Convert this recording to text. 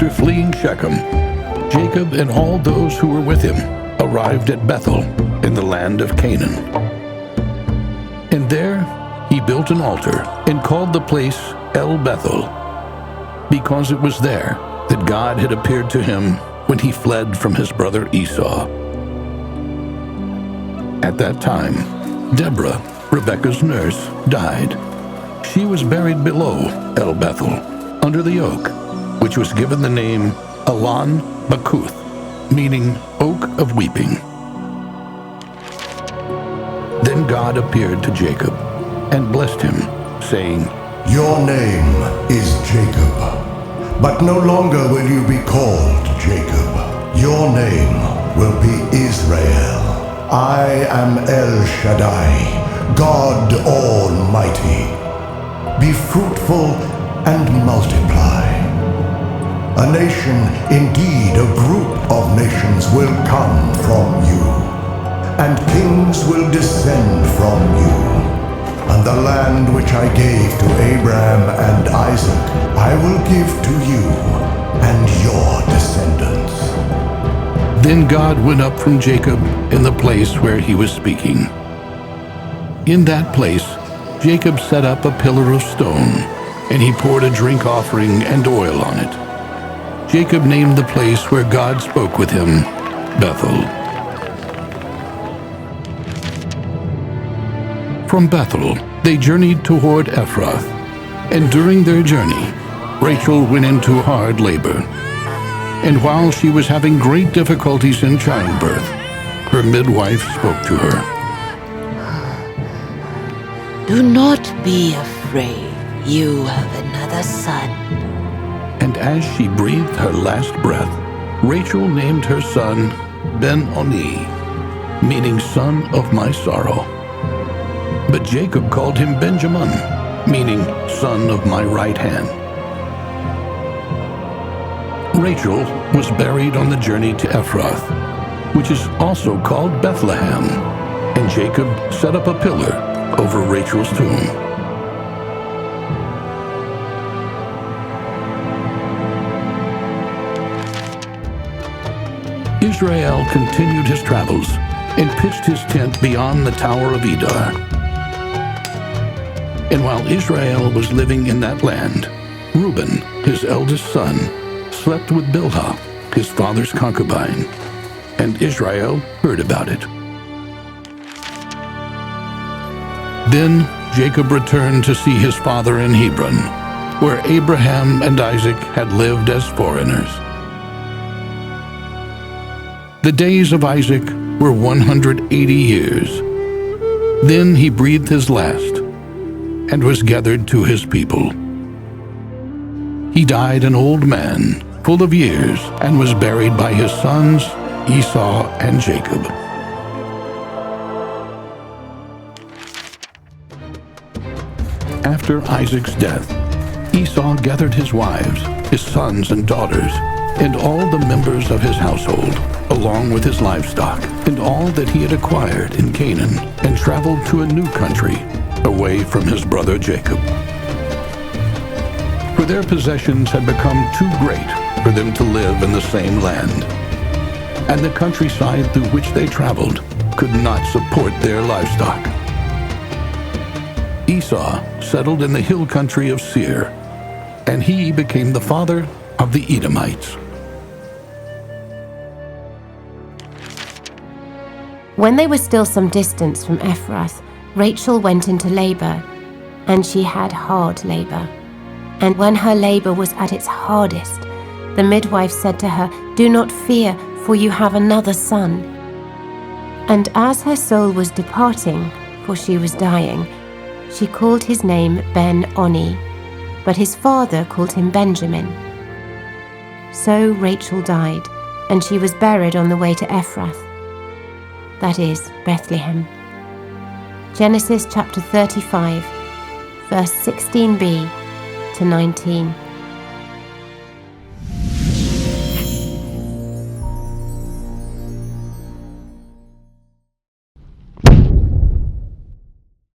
After fleeing Shechem, Jacob and all those who were with him arrived at Bethel in the land of Canaan. And there he built an altar and called the place El Bethel, because it was there that God had appeared to him when he fled from his brother Esau. At that time, Deborah, Rebekah's nurse, died. She was buried below El Bethel, under the oak, which was given the name Alon Bakuth, meaning Oak of Weeping. Then God appeared to Jacob and blessed him, saying, "Your name is Jacob, but no longer will you be called Jacob. Your name will be Israel. I am El Shaddai, God Almighty. Be fruitful and multiply. A nation, indeed a group of nations, will come from you, and kings will descend from you. And the land which I gave to Abraham and Isaac, I will give to you and your descendants." Then God went up from Jacob in the place where he was speaking. In that place, Jacob set up a pillar of stone, and he poured a drink offering and oil on it. Jacob named the place where God spoke with him Bethel. From Bethel, they journeyed toward Ephrath, and during their journey, Rachel went into hard labor. And while she was having great difficulties in childbirth, her midwife spoke to her. "Do not be afraid, you have another son." And as she breathed her last breath, Rachel named her son Ben-Oni, meaning son of my sorrow. But Jacob called him Benjamin, meaning son of my right hand. Rachel was buried on the journey to Ephrath, which is also called Bethlehem, and Jacob set up a pillar over Rachel's tomb. Israel continued his travels and pitched his tent beyond the Tower of Edar. And while Israel was living in that land, Reuben, his eldest son, slept with Bilhah, his father's concubine, and Israel heard about it. Then Jacob returned to see his father in Hebron, where Abraham and Isaac had lived as foreigners. The days of Isaac were 180 years. Then he breathed his last and was gathered to his people. He died an old man, full of years, and was buried by his sons Esau and Jacob. After Isaac's death, Esau gathered his wives, his sons and daughters, and all the members of his household, along with his livestock, and all that he had acquired in Canaan, and traveled to a new country, away from his brother Jacob. For their possessions had become too great for them to live in the same land, and the countryside through which they traveled could not support their livestock. Esau settled in the hill country of Seir, and he became the father of the Edomites. When they were still some distance from Ephrath, Rachel went into labor, and she had hard labor. And when her labor was at its hardest, the midwife said to her, "Do not fear, for you have another son." And as her soul was departing, for she was dying, she called his name Ben-Oni, but his father called him Benjamin. So Rachel died, and she was buried on the way to Ephrath, that is, Bethlehem. Genesis chapter 35, verse 16b to 19.